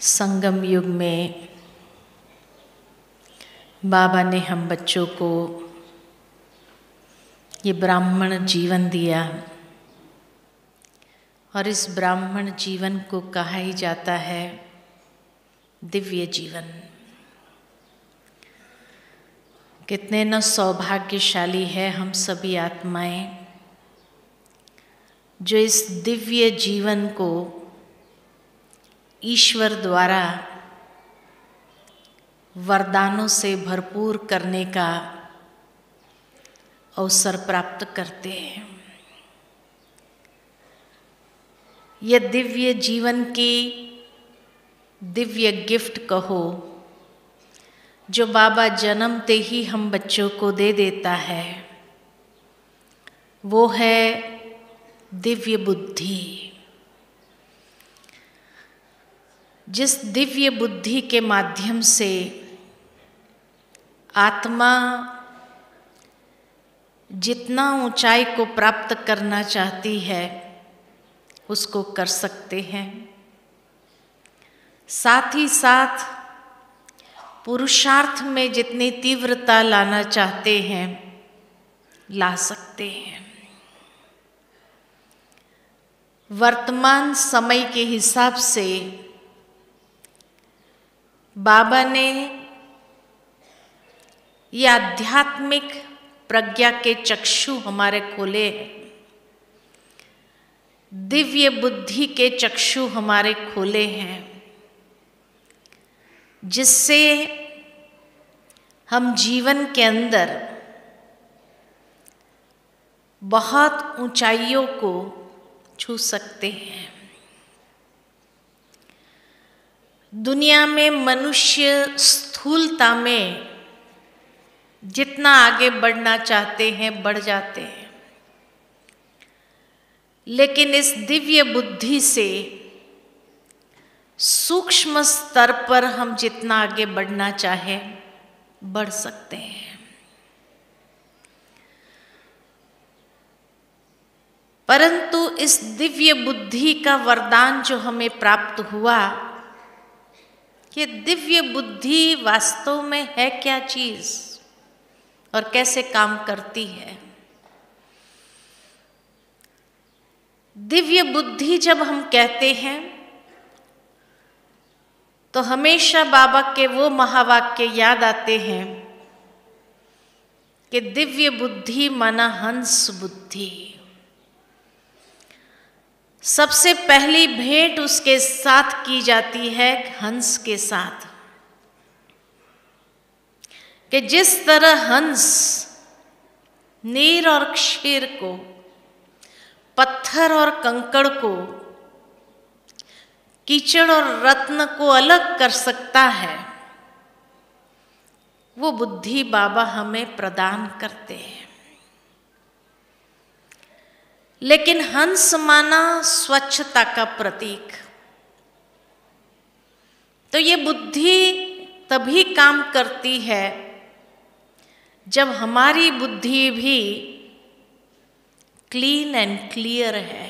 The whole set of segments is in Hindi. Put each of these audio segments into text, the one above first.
संगम युग में बाबा ने हम बच्चों को ये ब्राह्मण जीवन दिया और इस ब्राह्मण जीवन को कहा ही जाता है दिव्य जीवन। कितने न सौभाग्यशाली है हम सभी आत्माएं जो इस दिव्य जीवन को ईश्वर द्वारा वरदानों से भरपूर करने का अवसर प्राप्त करते हैं। यह दिव्य जीवन की दिव्य गिफ्ट कहो जो बाबा जन्मते ही हम बच्चों को दे देता है, वो है दिव्य बुद्धि। जिस दिव्य बुद्धि के माध्यम से आत्मा जितना ऊंचाई को प्राप्त करना चाहती है उसको कर सकते हैं, साथ ही साथ पुरुषार्थ में जितनी तीव्रता लाना चाहते हैं ला सकते हैं। वर्तमान समय के हिसाब से बाबा ने ये आध्यात्मिक प्रज्ञा के चक्षु हमारे खोले हैं, दिव्य बुद्धि के चक्षु हमारे खोले हैं, जिससे हम जीवन के अंदर बहुत ऊंचाइयों को छू सकते हैं। दुनिया में मनुष्य स्थूलता में जितना आगे बढ़ना चाहते हैं बढ़ जाते हैं, लेकिन इस दिव्य बुद्धि से सूक्ष्म स्तर पर हम जितना आगे बढ़ना चाहें बढ़ सकते हैं। परंतु इस दिव्य बुद्धि का वरदान जो हमें प्राप्त हुआ, ये दिव्य बुद्धि वास्तव में है क्या चीज और कैसे काम करती है। दिव्य बुद्धि जब हम कहते हैं तो हमेशा बाबा के वो महावाक्य याद आते हैं कि दिव्य बुद्धि माना हंस बुद्धि। सबसे पहली भेंट उसके साथ की जाती है हंस के साथ, कि जिस तरह हंस नीर और क्षीर को, पत्थर और कंकड़ को, कीचड़ और रत्न को अलग कर सकता है, वो बुद्धि बाबा हमें प्रदान करते हैं। लेकिन हंस माना स्वच्छता का प्रतीक, तो ये बुद्धि तभी काम करती है जब हमारी बुद्धि भी क्लीन एंड क्लियर है,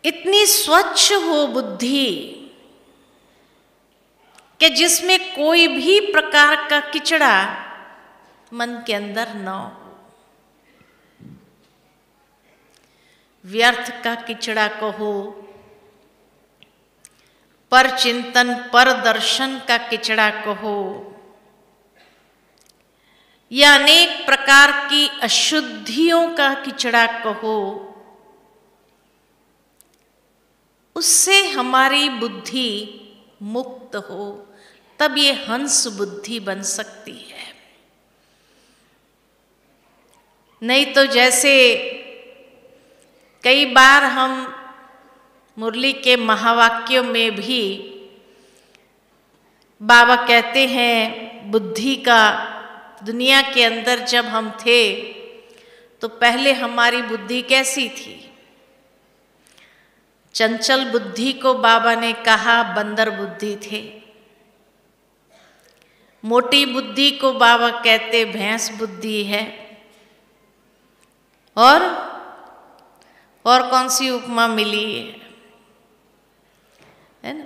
इतनी स्वच्छ हो बुद्धि कि जिसमें कोई भी प्रकार का किचड़ा मन के अंदर न हो। व्यर्थ का किचड़ा कहो, पर चिंतन पर दर्शन का किचड़ा कहो, या अनेक प्रकार की अशुद्धियों का किचड़ा कहो, उससे हमारी बुद्धि मुक्त हो, तब ये हंस बुद्धि बन सकती है। नहीं तो जैसे कई बार हम मुरली के महावाक्यों में भी बाबा कहते हैं, बुद्धि का दुनिया के अंदर जब हम थे तो पहले हमारी बुद्धि कैसी थी। चंचल बुद्धि को बाबा ने कहा बंदर बुद्धि थे, मोटी बुद्धि को बाबा कहते भैंस बुद्धि है, और कौन सी उपमा मिली है। है ना।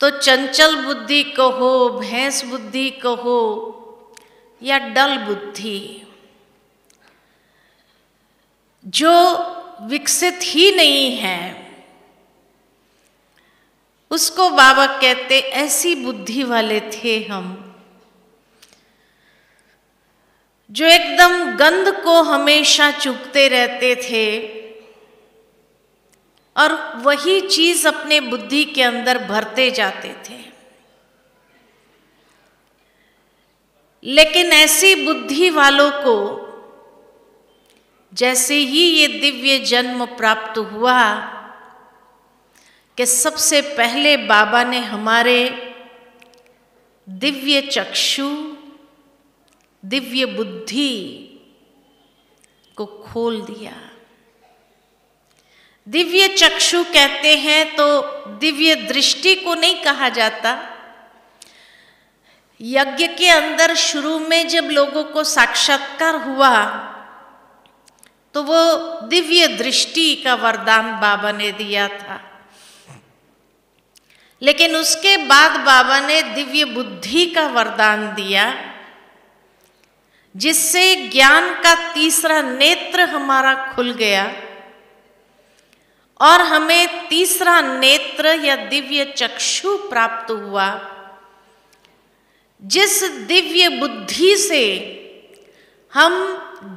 तो चंचल बुद्धि कहो, भैंस बुद्धि कहो या डल बुद्धि, जो विकसित ही नहीं है, उसको बाबा कहते ऐसी बुद्धि वाले थे हम, जो एकदम गंध को हमेशा चूकते रहते थे और वही चीज अपने बुद्धि के अंदर भरते जाते थे। लेकिन ऐसी बुद्धि वालों को जैसे ही ये दिव्य जन्म प्राप्त हुआ कि सबसे पहले बाबा ने हमारे दिव्य चक्षु, दिव्य बुद्धि को खोल दिया। दिव्य चक्षु कहते हैं तो दिव्य दृष्टि को नहीं कहा जाता। यज्ञ के अंदर शुरू में जब लोगों को साक्षात्कार हुआ तो वो दिव्य दृष्टि का वरदान बाबा ने दिया था। लेकिन उसके बाद बाबा ने दिव्य बुद्धि का वरदान दिया, जिससे ज्ञान का तीसरा नेत्र हमारा खुल गया और हमें तीसरा नेत्र या दिव्य चक्षु प्राप्त हुआ, जिस दिव्य बुद्धि से हम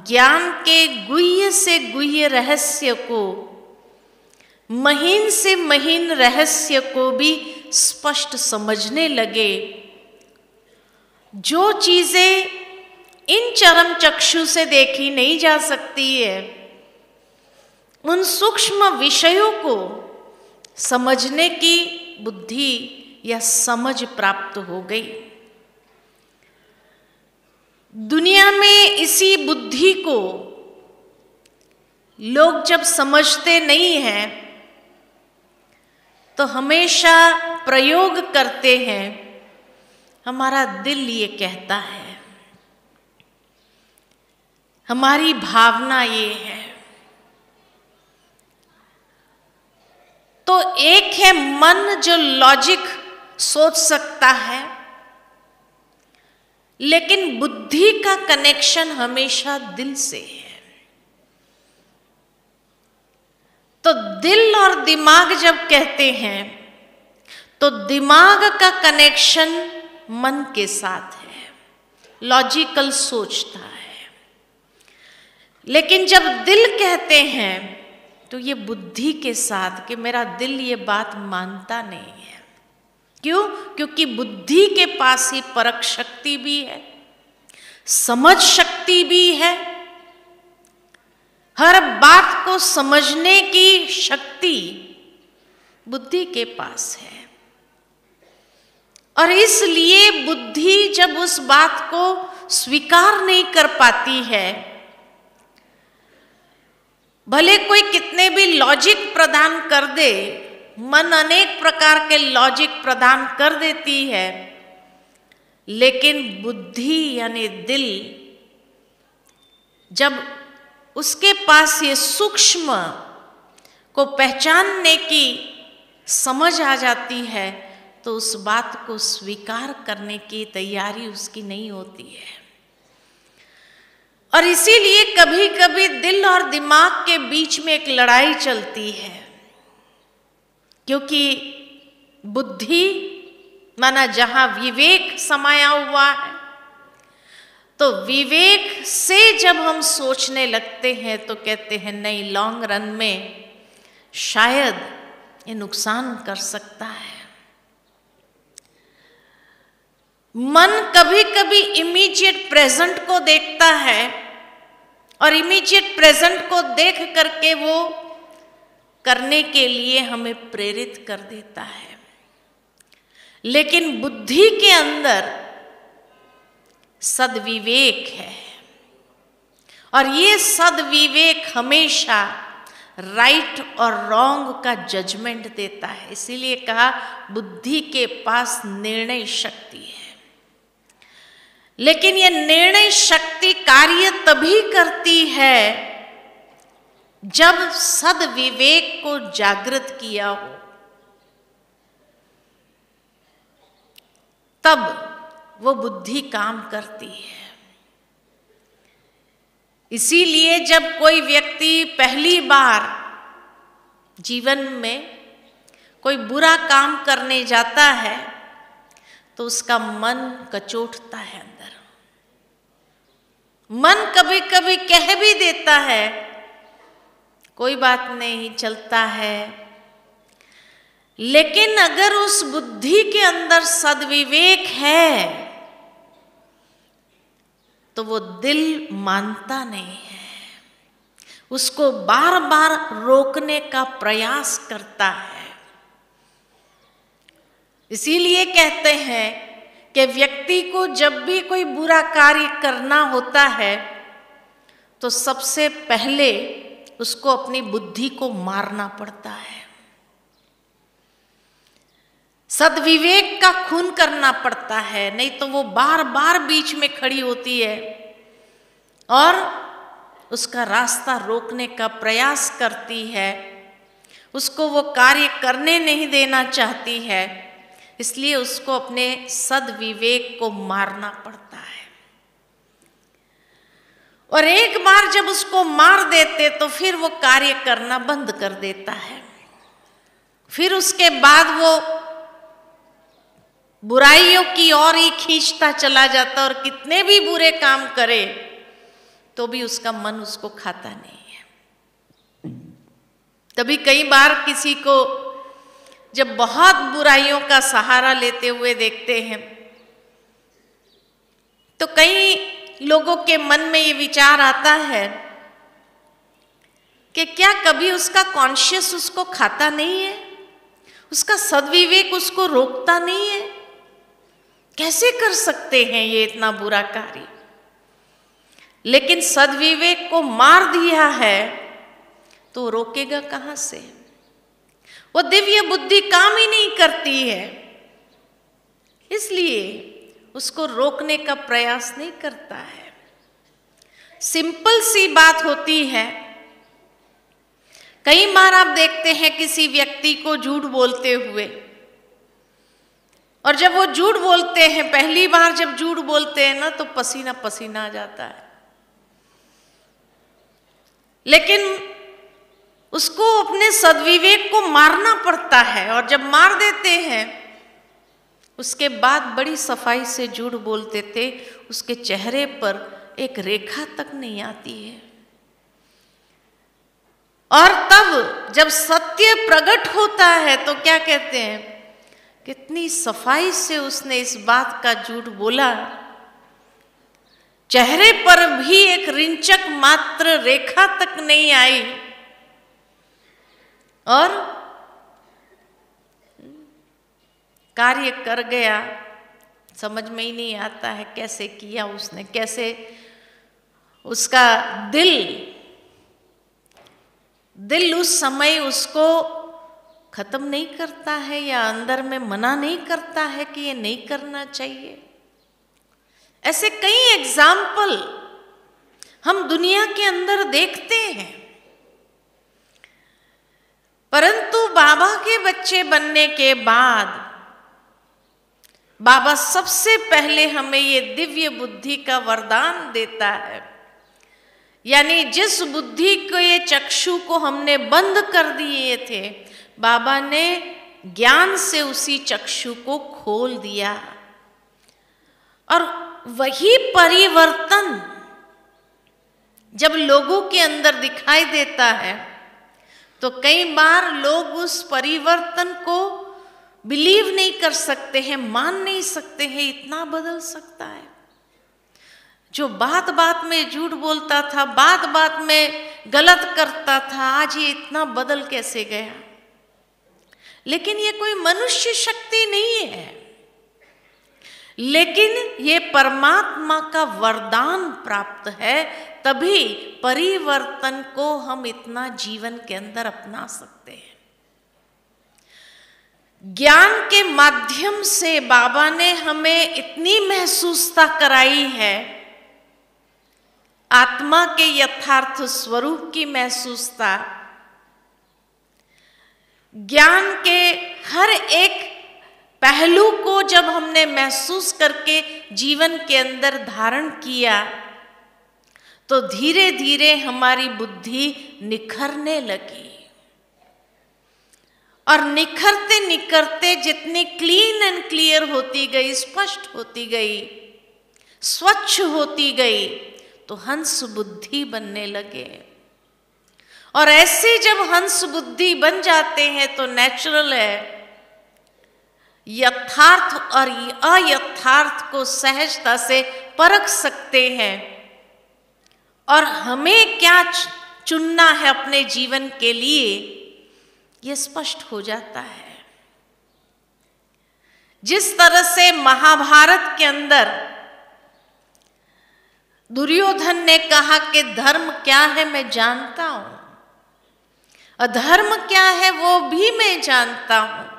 ज्ञान के गुह्य से गुह्य रहस्य को, महीन से महीन रहस्य को भी स्पष्ट समझने लगे। जो चीजें इन चरम चक्षु से देखी नहीं जा सकती है, उन सूक्ष्म विषयों को समझने की बुद्धि या समझ प्राप्त हो गई। दुनिया में इसी बुद्धि को लोग जब समझते नहीं हैं तो हमेशा प्रयोग करते हैं, हमारा दिल ये कहता है, हमारी भावना ये है। तो एक है मन जो लॉजिक सोच सकता है, लेकिन बुद्धि का कनेक्शन हमेशा दिल से है। तो दिल और दिमाग जब कहते हैं तो दिमाग का कनेक्शन मन के साथ है, लॉजिकल सोचता है। लेकिन जब दिल कहते हैं तो ये बुद्धि के साथ, कि मेरा दिल ये बात मानता नहीं है। क्यों? क्योंकि बुद्धि के पास ही परख शक्ति भी है, समझ शक्ति भी है, हर बात को समझने की शक्ति बुद्धि के पास है। और इसलिए बुद्धि जब उस बात को स्वीकार नहीं कर पाती है, भले कोई कितने भी लॉजिक प्रदान कर दे, मन अनेक प्रकार के लॉजिक प्रदान कर देती है, लेकिन बुद्धि यानी दिल जब उसके पास ये सूक्ष्म को पहचानने की समझ आ जाती है तो उस बात को स्वीकार करने की तैयारी उसकी नहीं होती है। और इसीलिए कभी कभी दिल और दिमाग के बीच में एक लड़ाई चलती है, क्योंकि बुद्धि माना जहां विवेक समाया हुआ है, तो विवेक से जब हम सोचने लगते हैं तो कहते हैं नहीं, लॉन्ग रन में शायद ये नुकसान कर सकता है। मन कभी कभी इमीडिएट प्रेजेंट को देखता है और इमीडिएट प्रेजेंट को देख करके वो करने के लिए हमें प्रेरित कर देता है। लेकिन बुद्धि के अंदर सद्विवेक है और ये सद्विवेक हमेशा राइट और रॉन्ग का जजमेंट देता है। इसीलिए कहा बुद्धि के पास निर्णय शक्ति है। लेकिन ये निर्णय शक्ति कार्य तभी करती है जब सद्विवेक को जागृत किया हो, तब वो बुद्धि काम करती है। इसीलिए जब कोई व्यक्ति पहली बार जीवन में कोई बुरा काम करने जाता है तो उसका मन कचोटता है अंदर। मन कभी कभी कह भी देता है कोई बात नहीं, चलता है, लेकिन अगर उस बुद्धि के अंदर सद्विवेक है तो वो दिल मानता नहीं है, उसको बार बार रोकने का प्रयास करता है। इसीलिए कहते हैं कि व्यक्ति को जब भी कोई बुरा कार्य करना होता है तो सबसे पहले उसको अपनी बुद्धि को मारना पड़ता है, सद्विवेक का खून करना पड़ता है, नहीं तो वो बार बार बीच में खड़ी होती है और उसका रास्ता रोकने का प्रयास करती है, उसको वो कार्य करने नहीं देना चाहती है। इसलिए उसको अपने सद्विवेक को मारना पड़ता है। और एक बार जब उसको मार देते तो फिर वो कार्य करना बंद कर देता है। फिर उसके बाद वो बुराइयों की ओर ही खींचता चला जाता, और कितने भी बुरे काम करे तो भी उसका मन उसको खाता नहीं है। तभी कई बार किसी को जब बहुत बुराइयों का सहारा लेते हुए देखते हैं तो कई लोगों के मन में ये विचार आता है कि क्या कभी उसका कॉन्शियस उसको खाता नहीं है, उसका सद्विवेक उसको रोकता नहीं है, कैसे कर सकते हैं ये इतना बुरा कार्य। लेकिन सद्विवेक को मार दिया है तो रोकेगा कहां से? वो दिव्य बुद्धि काम ही नहीं करती है, इसलिए उसको रोकने का प्रयास नहीं करता है। सिंपल सी बात होती है, कई बार आप देखते हैं किसी व्यक्ति को झूठ बोलते हुए, और जब वो झूठ बोलते हैं, पहली बार जब झूठ बोलते हैं ना तो पसीना पसीना आ जाता है, लेकिन उसको अपने सद्विवेक को मारना पड़ता है। और जब मार देते हैं उसके बाद बड़ी सफाई से झूठ बोलते थे, उसके चेहरे पर एक रेखा तक नहीं आती है। और तब जब सत्य प्रकट होता है तो क्या कहते हैं, कितनी सफाई से उसने इस बात का झूठ बोला, चेहरे पर भी एक रिंचक मात्र रेखा तक नहीं आई, और कार्य कर गया। समझ में ही नहीं आता है कैसे किया उसने, कैसे उसका दिल उस समय उसको खत्म नहीं करता है, या अंदर में मना नहीं करता है कि ये नहीं करना चाहिए। ऐसे कई एग्जाम्पल हम दुनिया के अंदर देखते हैं। परंतु बाबा के बच्चे बनने के बाद बाबा सबसे पहले हमें ये दिव्य बुद्धि का वरदान देता है, यानी जिस बुद्धि को, ये चक्षु को हमने बंद कर दिए थे, बाबा ने ज्ञान से उसी चक्षु को खोल दिया। और वही परिवर्तन जब लोगों के अंदर दिखाई देता है तो कई बार लोग उस परिवर्तन को बिलीव नहीं कर सकते हैं, मान नहीं सकते हैं, इतना बदल सकता है। जो बात बात में झूठ बोलता था, बात बात में गलत करता था, आज ये इतना बदल कैसे गया? लेकिन ये कोई मनुष्य शक्ति नहीं है, लेकिन ये परमात्मा का वरदान प्राप्त है, तभी परिवर्तन को हम इतना जीवन के अंदर अपना सकते हैं। ज्ञान के माध्यम से बाबा ने हमें इतनी महसूसता कराई है। आत्मा के यथार्थ स्वरूप की महसूसता, ज्ञान के हर एक पहलू को जब हमने महसूस करके जीवन के अंदर धारण किया तो धीरे धीरे हमारी बुद्धि निखरने लगी। और निखरते निखरते जितनी क्लीन एंड क्लियर होती गई, स्पष्ट होती गई, स्वच्छ होती गई, तो हंस बुद्धि बनने लगे। और ऐसे जब हंस बुद्धि बन जाते हैं तो नेचुरल है, यथार्थ और अयथार्थ को सहजता से परख सकते हैं और हमें क्या चुनना है अपने जीवन के लिए, यह स्पष्ट हो जाता है। जिस तरह से महाभारत के अंदर दुर्योधन ने कहा कि धर्म क्या है मैं जानता हूं, अधर्म क्या है वो भी मैं जानता हूं,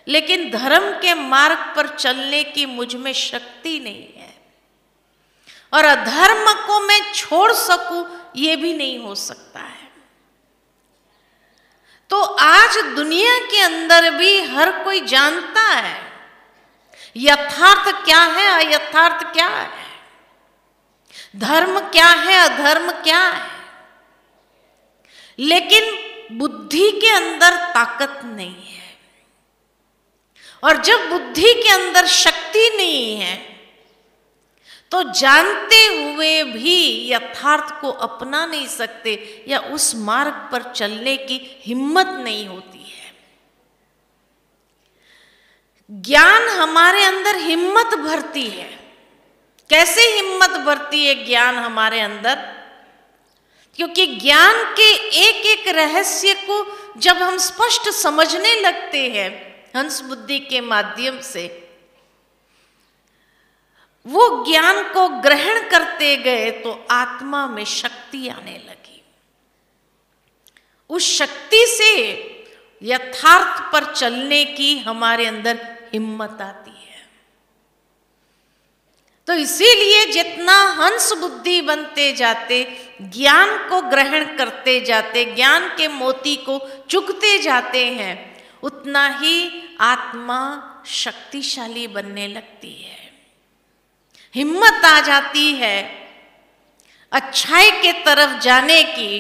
लेकिन धर्म के मार्ग पर चलने की मुझ में शक्ति नहीं है, और अधर्म को मैं छोड़ सकूं ये भी नहीं हो सकता है। तो आज दुनिया के अंदर भी हर कोई जानता है यथार्थ क्या है, अयथार्थ क्या है, धर्म क्या है, अधर्म क्या है, लेकिन बुद्धि के अंदर ताकत नहीं है। और जब बुद्धि के अंदर शक्ति नहीं है तो जानते हुए भी यथार्थ को अपना नहीं सकते या उस मार्ग पर चलने की हिम्मत नहीं होती है। ज्ञान हमारे अंदर हिम्मत भरती है। कैसे हिम्मत भरती है ज्ञान हमारे अंदर? क्योंकि ज्ञान के एक एक रहस्य को जब हम स्पष्ट समझने लगते हैं हंस बुद्धि के माध्यम से, वो ज्ञान को ग्रहण करते गए तो आत्मा में शक्ति आने लगी। उस शक्ति से यथार्थ पर चलने की हमारे अंदर हिम्मत आती है। तो इसीलिए जितना हंस बुद्धि बनते जाते, ज्ञान को ग्रहण करते जाते, ज्ञान के मोती को चुगते जाते हैं, उतना ही आत्मा शक्तिशाली बनने लगती है। हिम्मत आ जाती है अच्छाई के तरफ जाने की,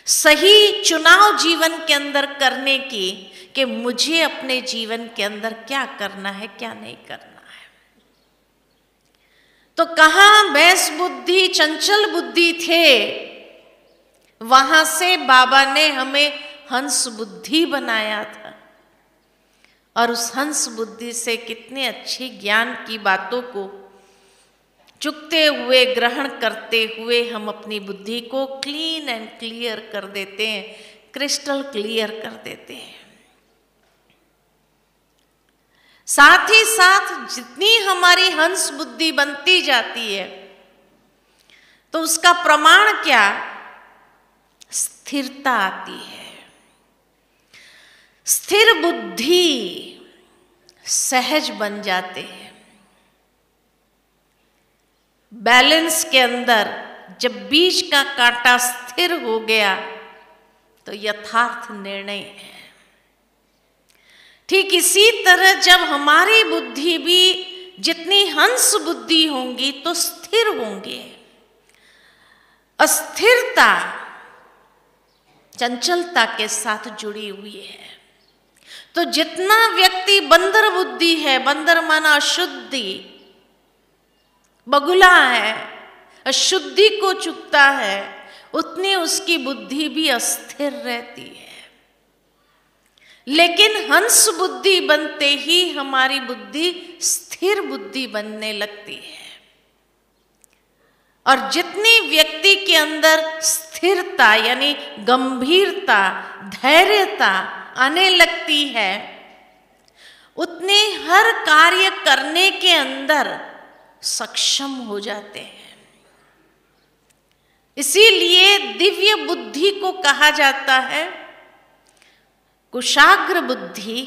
सही चुनाव जीवन के अंदर करने की, कि मुझे अपने जीवन के अंदर क्या करना है, क्या नहीं करना है। तो कहाँ भैंस बुद्धि, चंचल बुद्धि थे, वहां से बाबा ने हमें हंस बुद्धि बनाया था। और उस हंस बुद्धि से कितने अच्छे ज्ञान की बातों को चुगते हुए, ग्रहण करते हुए हम अपनी बुद्धि को क्लीन एंड क्लियर कर देते हैं, क्रिस्टल क्लियर कर देते हैं। साथ ही साथ जितनी हमारी हंस बुद्धि बनती जाती है तो उसका प्रमाण क्या? स्थिरता आती है। स्थिर बुद्धि सहज बन जाते हैं। बैलेंस के अंदर जब बीच का कांटा स्थिर हो गया तो यथार्थ निर्णय है। ठीक इसी तरह जब हमारी बुद्धि भी जितनी हंस बुद्धि होंगी तो स्थिर होंगे। अस्थिरता चंचलता के साथ जुड़ी हुई है। तो जितना व्यक्ति बंदर बुद्धि है, बंदर माना अशुद्धि, बगुला है, अशुद्धि को चुकता है, उतनी उसकी बुद्धि भी अस्थिर रहती है। लेकिन हंस बुद्धि बनते ही हमारी बुद्धि स्थिर बुद्धि बनने लगती है। और जितनी व्यक्ति के अंदर स्थिरता यानी गंभीरता, धैर्यता आने लगती है, उतने हर कार्य करने के अंदर सक्षम हो जाते हैं। इसीलिए दिव्य बुद्धि को कहा जाता है कुशाग्र बुद्धि।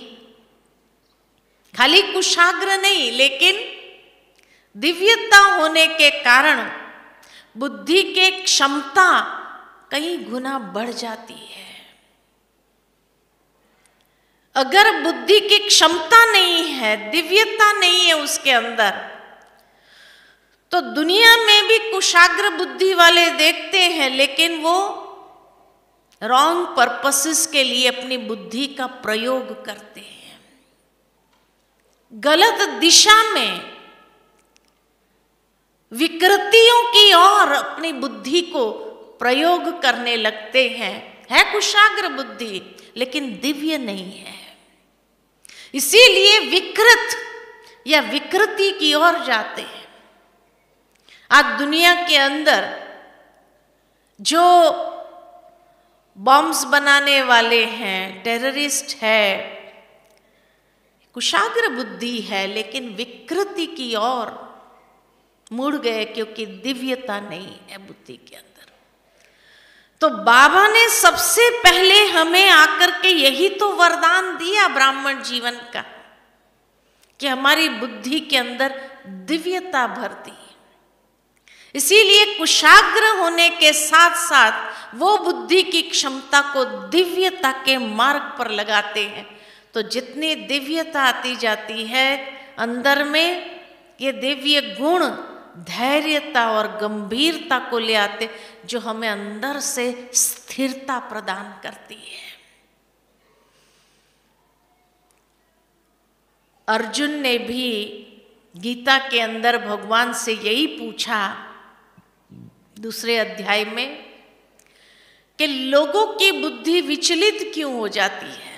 खाली कुशाग्र नहीं, लेकिन दिव्यता होने के कारण बुद्धि के क्षमता कई गुना बढ़ जाती है। अगर बुद्धि की क्षमता नहीं है, दिव्यता नहीं है उसके अंदर, तो दुनिया में भी कुशाग्र बुद्धि वाले देखते हैं, लेकिन वो रॉन्ग पर्पसेस के लिए अपनी बुद्धि का प्रयोग करते हैं। गलत दिशा में विकृतियों की ओर अपनी बुद्धि को प्रयोग करने लगते हैं। है कुशाग्र बुद्धि, लेकिन दिव्य नहीं है। इसीलिए विकृत या विकृति की ओर जाते हैं। आज दुनिया के अंदर जो बॉम्ब्स बनाने वाले हैं, टेररिस्ट है, कुशाग्र बुद्धि है, लेकिन विकृति की ओर मुड़ गए, क्योंकि दिव्यता नहीं है बुद्धि के अंदर। तो बाबा ने सबसे पहले हमें आकर के यही तो वरदान दिया ब्राह्मण जीवन का, कि हमारी बुद्धि के अंदर दिव्यता भर दी। इसीलिए कुशाग्र होने के साथ साथ वो बुद्धि की क्षमता को दिव्यता के मार्ग पर लगाते हैं। तो जितनी दिव्यता आती जाती है अंदर में, ये दिव्य गुण धैर्यता और गंभीरता को ले आते, जो हमें अंदर से स्थिरता प्रदान करती है। अर्जुन ने भी गीता के अंदर भगवान से यही पूछा दूसरे अध्याय में, कि लोगों की बुद्धि विचलित क्यों हो जाती है।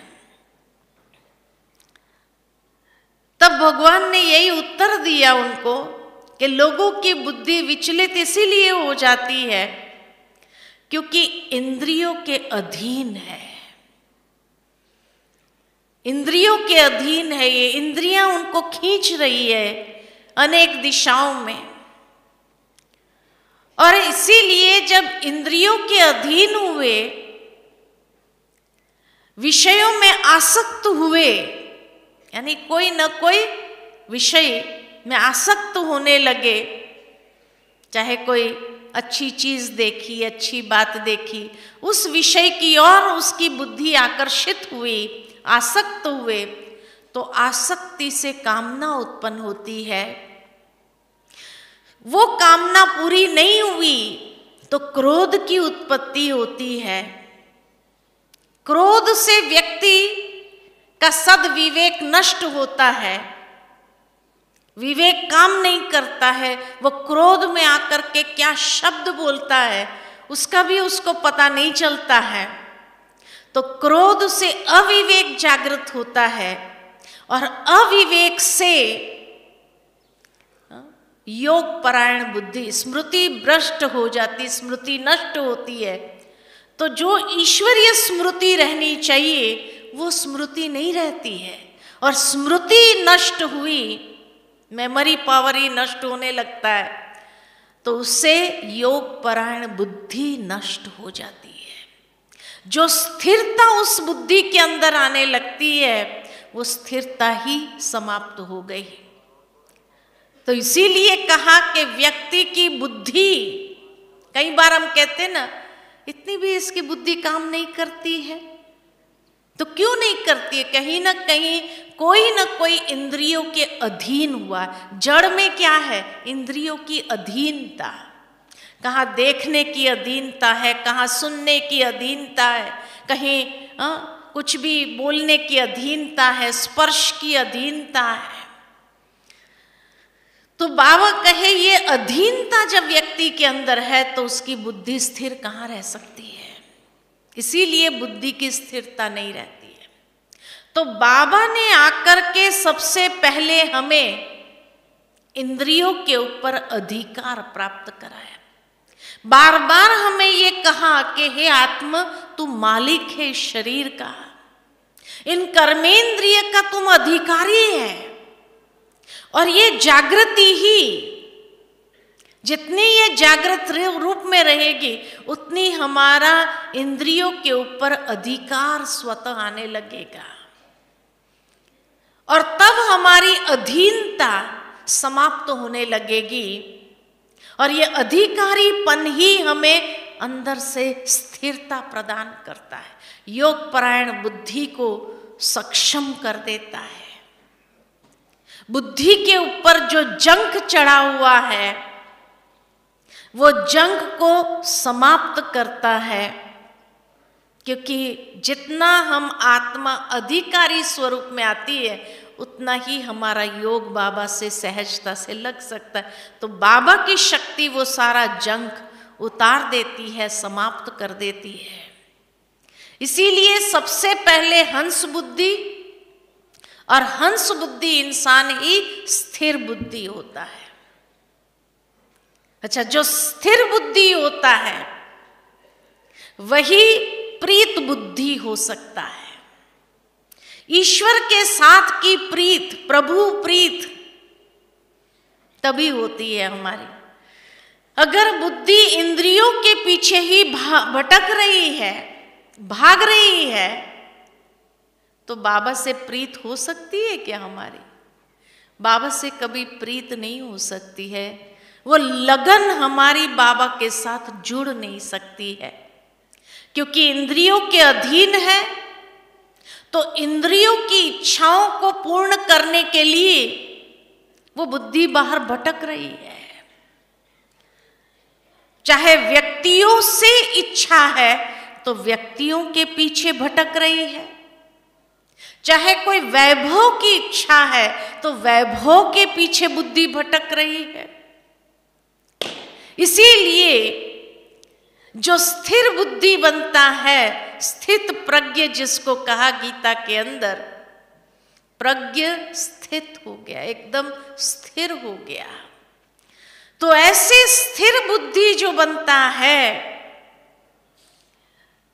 तब भगवान ने यही उत्तर दिया उनको कि लोगों की बुद्धि विचलित इसीलिए हो जाती है क्योंकि इंद्रियों के अधीन है। इंद्रियों के अधीन है, ये इंद्रियां उनको खींच रही है अनेक दिशाओं में। और इसीलिए जब इंद्रियों के अधीन हुए, विषयों में आसक्त हुए, यानी कोई न कोई विषय में आसक्त होने लगे, चाहे कोई अच्छी चीज देखी, अच्छी बात देखी, उस विषय की ओर उसकी बुद्धि आकर्षित हुई, आसक्त हुए, तो आसक्ति से कामना उत्पन्न होती है। वो कामना पूरी नहीं हुई तो क्रोध की उत्पत्ति होती है। क्रोध से व्यक्ति का सद्विवेक नष्ट होता है, विवेक काम नहीं करता है। वो क्रोध में आकर के क्या शब्द बोलता है उसका भी उसको पता नहीं चलता है। तो क्रोध से अविवेक जागृत होता है और अविवेक से योग परायण बुद्धि, स्मृति भ्रष्ट हो जाती, स्मृति नष्ट होती है। तो जो ईश्वरीय स्मृति रहनी चाहिए वो स्मृति नहीं रहती है, और स्मृति नष्ट हुई, मेमोरी पावर ही नष्ट होने लगता है, तो उससे योग परायण बुद्धि नष्ट हो जाती है। जो स्थिरता उस बुद्धि के अंदर आने लगती है वो स्थिरता ही समाप्त हो गई। तो इसीलिए कहा कि व्यक्ति की बुद्धि, कई बार हम कहते हैं ना, इतनी भी इसकी बुद्धि काम नहीं करती है। तो क्यों नहीं करती है? कहीं ना कहीं कोई ना कोई इंद्रियों के अधीन हुआ। जड़ में क्या है? इंद्रियों की अधीनता। कहाँ देखने की अधीनता है, कहाँ सुनने की अधीनता है, कहीं कुछ भी बोलने की अधीनता है, स्पर्श की अधीनता है। तो बाबा कहे ये अधीनता जब व्यक्ति के अंदर है तो उसकी बुद्धि स्थिर कहाँ रह सकती है। इसीलिए बुद्धि की स्थिरता नहीं रहती है। तो बाबा ने आकर के सबसे पहले हमें इंद्रियों के ऊपर अधिकार प्राप्त कराया। बार बार हमें ये कहा कि हे आत्मा, तू मालिक है शरीर का, इन कर्मेंद्रिय का तुम अधिकारी है। और ये जागृति ही, जितनी ये जागृत रूप में रहेगी उतनी हमारा इंद्रियों के ऊपर अधिकार स्वतः आने लगेगा, और तब हमारी अधीनता समाप्त होने लगेगी। और ये अधिकारीपन ही हमें अंदर से स्थिरता प्रदान करता है, योग परायण बुद्धि को सक्षम कर देता है। बुद्धि के ऊपर जो जंक चढ़ा हुआ है वो जंक को समाप्त करता है, क्योंकि जितना हम आत्मा अधिकारी स्वरूप में आती है उतना ही हमारा योग बाबा से सहजता से लग सकता है। तो बाबा की शक्ति वो सारा जंक उतार देती है, समाप्त कर देती है। इसीलिए सबसे पहले हंस बुद्धि, और हंस बुद्धि इंसान ही स्थिर बुद्धि होता है। अच्छा, जो स्थिर बुद्धि होता है वही प्रीत बुद्धि हो सकता है। ईश्वर के साथ की प्रीत, प्रभु प्रीत तभी होती है हमारी। अगर बुद्धि इंद्रियों के पीछे ही भटक रही है, भाग रही है, तो बाबा से प्रीत हो सकती है क्या हमारी? बाबा से कभी प्रीत नहीं हो सकती है। वो लगन हमारी बाबा के साथ जुड़ नहीं सकती है, क्योंकि इंद्रियों के अधीन है। तो इंद्रियों की इच्छाओं को पूर्ण करने के लिए वो बुद्धि बाहर भटक रही है। चाहे व्यक्तियों से इच्छा है तो व्यक्तियों के पीछे भटक रही है, चाहे कोई वैभव की इच्छा है तो वैभव के पीछे बुद्धि भटक रही है। इसीलिए जो स्थिर बुद्धि बनता है, स्थित प्रज्ञ जिसको कहा गीता के अंदर, प्रज्ञ स्थित हो गया, एकदम स्थिर हो गया। तो ऐसे स्थिर बुद्धि जो बनता है,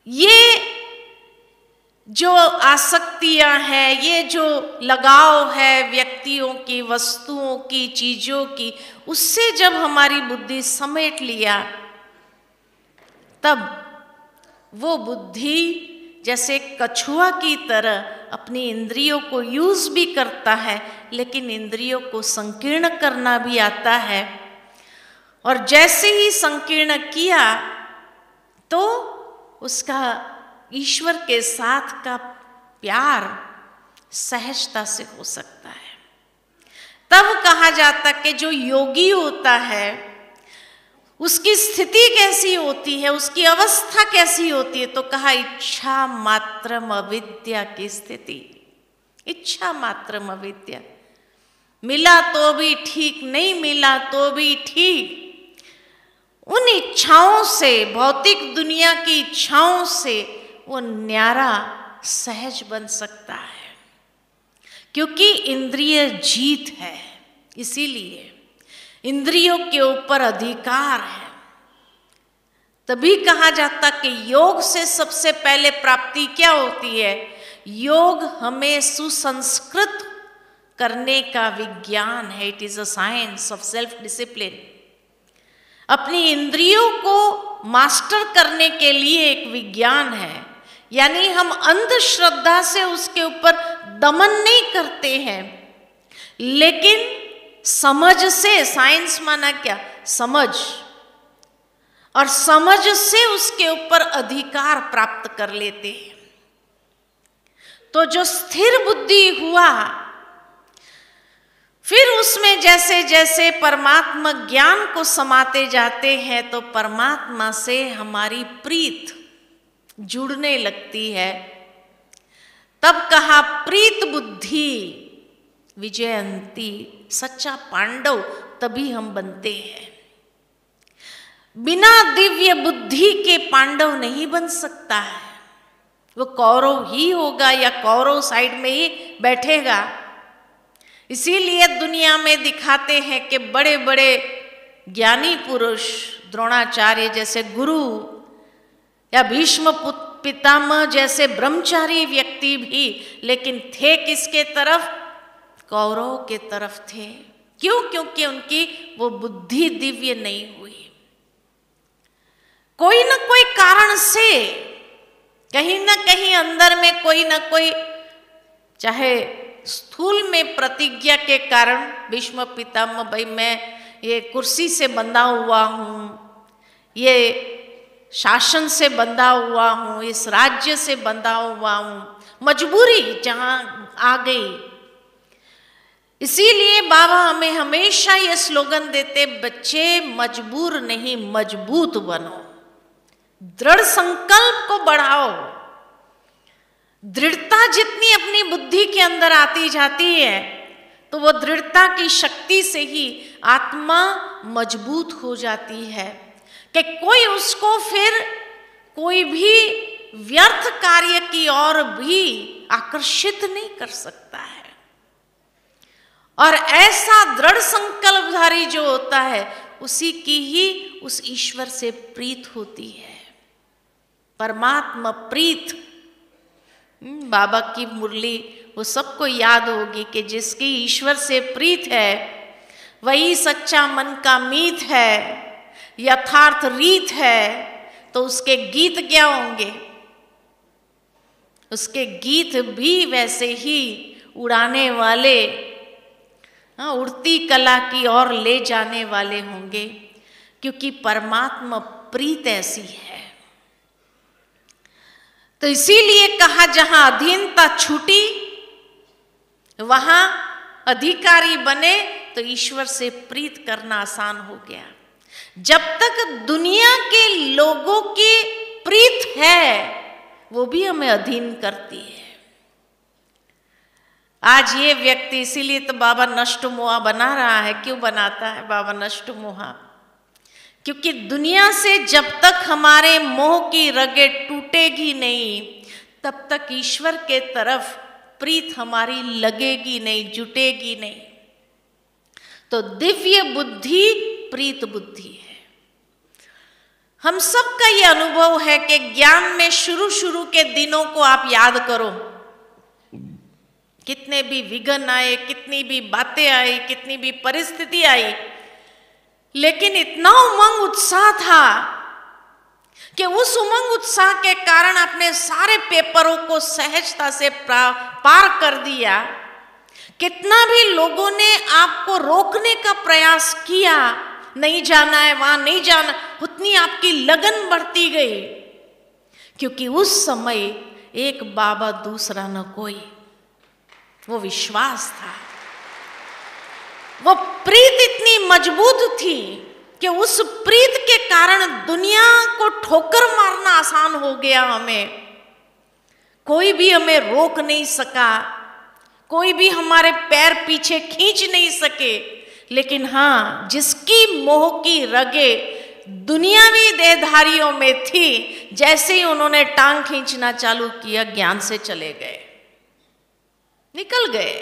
ये जो आसक्तियां हैं, ये जो लगाव है व्यक्तियों की, वस्तुओं की, चीजों की, उससे जब हमारी बुद्धि समेट लिया, तब वो बुद्धि जैसे कछुआ की तरह अपनी इंद्रियों को यूज भी करता है, लेकिन इंद्रियों को संकीर्ण करना भी आता है। और जैसे ही संकीर्ण किया तो उसका ईश्वर के साथ का प्यार सहजता से हो सकता है। तब कहा जाता कि जो योगी होता है उसकी स्थिति कैसी होती है, उसकी अवस्था कैसी होती है, तो कहा इच्छा मात्रम अविद्या की स्थिति। इच्छा मात्रम अविद्या, मिला तो भी ठीक, नहीं मिला तो भी ठीक। उन इच्छाओं से, भौतिक दुनिया की इच्छाओं से वो न्यारा सहज बन सकता है, क्योंकि इंद्रिय जीत है। इसीलिए इंद्रियों के ऊपर अधिकार है। तभी कहा जाता कि योग से सबसे पहले प्राप्ति क्या होती है? योग हमें सुसंस्कृत करने का विज्ञान है। It is a science of self discipline. अपनी इंद्रियों को मास्टर करने के लिए एक विज्ञान है। यानी हम अंधश्रद्धा से उसके ऊपर दमन नहीं करते हैं, लेकिन समझ से, साइंस माना क्या? समझ, और समझ से उसके ऊपर अधिकार प्राप्त कर लेते हैं। तो जो स्थिर बुद्धि हुआ, फिर उसमें जैसे जैसे परमात्मा ज्ञान को समाते जाते हैं तो परमात्मा से हमारी प्रीत जुड़ने लगती है। तब कहा प्रीत बुद्धि विजयंती, सच्चा पांडव तभी हम बनते हैं। बिना दिव्य बुद्धि के पांडव नहीं बन सकता है। वो कौरव ही होगा या कौरव साइड में ही बैठेगा। इसीलिए दुनिया में दिखाते हैं कि बड़े बड़े ज्ञानी पुरुष, द्रोणाचार्य जैसे गुरु या भीष्म पितामह जैसे ब्रह्मचारी व्यक्ति भी, लेकिन थे किसके तरफ? कौरव के तरफ थे। क्यों? क्योंकि उनकी वो बुद्धि दिव्य नहीं हुई। कोई न कोई कारण से, कहीं न कहीं अंदर में कोई न कोई, चाहे स्थूल में प्रतिज्ञा के कारण, भीष्म पितामह भाई मैं ये कुर्सी से बंधा हुआ हूँ, ये शासन से बंधा हुआ हूँ, इस राज्य से बंधा हुआ हूँ, मजबूरी जहाँ आ गई। इसीलिए बाबा हमें हमेशा ये स्लोगन देते, बच्चे मजबूर नहीं मजबूत बनो, दृढ़ संकल्प को बढ़ाओ। दृढ़ता जितनी अपनी बुद्धि के अंदर आती जाती है तो वो दृढ़ता की शक्ति से ही आत्मा मजबूत हो जाती है कि कोई उसको फिर कोई भी व्यर्थ कार्य की ओर भी आकर्षित नहीं कर सकता है। और ऐसा दृढ़ संकल्पधारी जो होता है उसी की ही उस ईश्वर से प्रीत होती है, परमात्मा प्रीत। बाबा की मुरली वो सबको याद होगी कि जिसकी ईश्वर से प्रीत है वही सच्चा मन का मीत है, यथार्थ रीत है। तो उसके गीत क्या होंगे? उसके गीत भी वैसे ही उड़ाने वाले, उड़ती कला की ओर ले जाने वाले होंगे, क्योंकि परमात्मा प्रीत ऐसी है। तो इसीलिए कहा जहां अधीनता छूटी वहां अधिकारी बने तो ईश्वर से प्रीत करना आसान हो गया। जब तक दुनिया के लोगों की प्रीत है वो भी हमें अधीन करती है। आज ये व्यक्ति, इसीलिए तो बाबा नष्ट मोहा बना रहा है। क्यों बनाता है बाबा नष्ट मोहा? क्योंकि दुनिया से जब तक हमारे मोह की रगे टूटेगी नहीं तब तक ईश्वर के तरफ प्रीत हमारी लगेगी नहीं, जुटेगी नहीं। तो दिव्य बुद्धि प्रीत बुद्धि है। हम सबका ये अनुभव है कि ज्ञान में शुरू के दिनों को आप याद करो, कितने भी विघ्न आए, कितनी भी बातें आई, कितनी भी परिस्थिति आई, लेकिन इतना उमंग उत्साह था कि उस उमंग उत्साह के कारण अपने सारे पेपरों को सहजता से पार कर दिया। कितना भी लोगों ने आपको रोकने का प्रयास किया, नहीं जाना है वहां, नहीं जाना, उतनी आपकी लगन बढ़ती गई, क्योंकि उस समय एक बाबा दूसरा न कोई, वो विश्वास था। वो प्रीत इतनी मजबूत थी कि उस प्रीत के कारण दुनिया को ठोकर मारना आसान हो गया। हमें कोई भी हमें रोक नहीं सका, कोई भी हमारे पैर पीछे खींच नहीं सके। लेकिन हाँ, जिसकी मोह की रगे दुनियावी देहधारियों में थी, जैसे ही उन्होंने टांग खींचना चालू किया, ज्ञान से चले गए, निकल गए।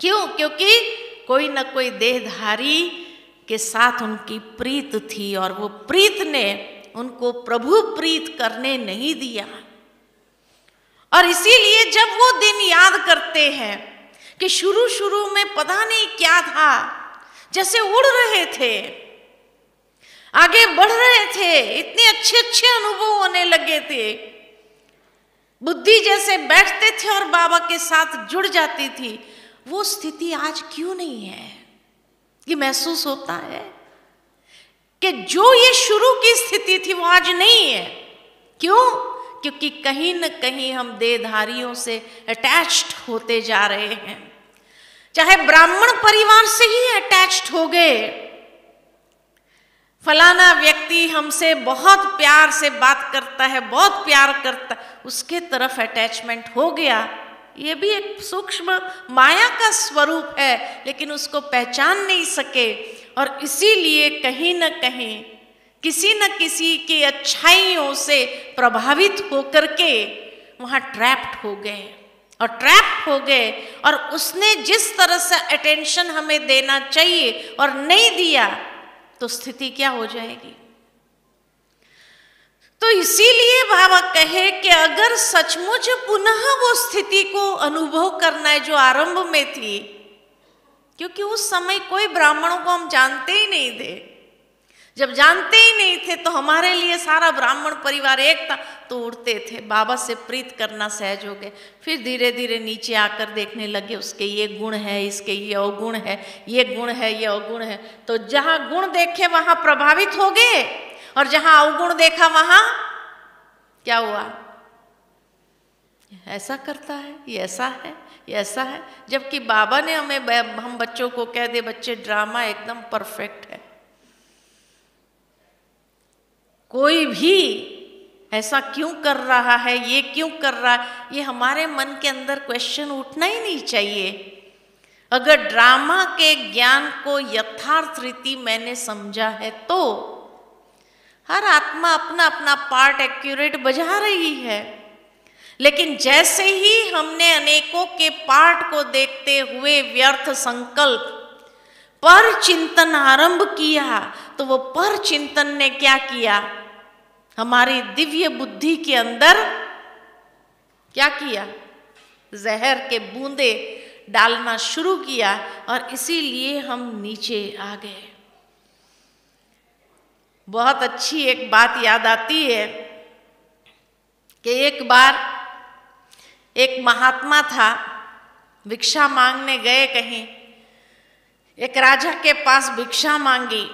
क्यों? क्योंकि कोई न कोई देहधारी के साथ उनकी प्रीत थी और वो प्रीत ने उनको प्रभु प्रीत करने नहीं दिया। और इसीलिए जब वो दिन याद करते हैं कि शुरू में पता नहीं क्या था, जैसे उड़ रहे थे, आगे बढ़ रहे थे, इतने अच्छे अनुभव होने लगे थे, बुद्धि जैसे बैठते थे और बाबा के साथ जुड़ जाती थी, वो स्थिति आज क्यों नहीं है? ये महसूस होता है कि जो ये शुरू की स्थिति थी वो आज नहीं है। क्यों? क्योंकि कहीं न कहीं हम देहधारियों से अटैच्ड होते जा रहे हैं। चाहे ब्राह्मण परिवार से ही अटैच्ड हो गए, फलाना व्यक्ति हमसे बहुत प्यार से बात करता है, बहुत प्यार करता, उसके तरफ अटैचमेंट हो गया। ये भी एक सूक्ष्म माया का स्वरूप है, लेकिन उसको पहचान नहीं सके और इसीलिए कहीं न कहीं किसी न किसी की अच्छाइयों से प्रभावित होकर के वहाँ ट्रैप्ड हो गए और उसने जिस तरह से अटेंशन हमें देना चाहिए और नहीं दिया तो स्थिति क्या हो जाएगी। तो इसीलिए बाबा कहे कि अगर सचमुच पुनः वो स्थिति को अनुभव करना है जो आरंभ में थी, क्योंकि उस समय कोई ब्राह्मणों को हम जानते ही नहीं थे। जब जानते ही नहीं थे तो हमारे लिए सारा ब्राह्मण परिवार एक था, तो उड़ते थे, बाबा से प्रीत करना सहज हो गए। फिर धीरे धीरे नीचे आकर देखने लगे उसके ये गुण है, इसके ये अवगुण है, ये गुण है, ये अवगुण है। तो जहाँ गुण देखे वहाँ प्रभावित हो गए, और जहाँ अवगुण देखा वहाँ क्या हुआ, ऐसा करता है, ये ऐसा है, ये ऐसा है। जबकि बाबा ने हम बच्चों को कह दे, बच्चे ड्रामा एकदम परफेक्ट है, कोई भी ऐसा क्यों कर रहा है, ये क्यों कर रहा है, ये हमारे मन के अंदर क्वेश्चन उठना ही नहीं चाहिए। अगर ड्रामा के ज्ञान को यथार्थ रीति मैंने समझा है तो हर आत्मा अपना अपना पार्ट एक्यूरेट बजा रही है। लेकिन जैसे ही हमने अनेकों के पार्ट को देखते हुए व्यर्थ संकल्प पर चिंतन आरंभ किया, तो वो पर चिंतन ने क्या किया, हमारी दिव्य बुद्धि के अंदर क्या किया, जहर के बूंदे डालना शुरू किया, और इसीलिए हम नीचे आ गए। बहुत अच्छी एक बात याद आती है कि एक बार एक महात्मा था, भिक्षा मांगने गए कहीं, एक राजा के पास भिक्षा मांगी।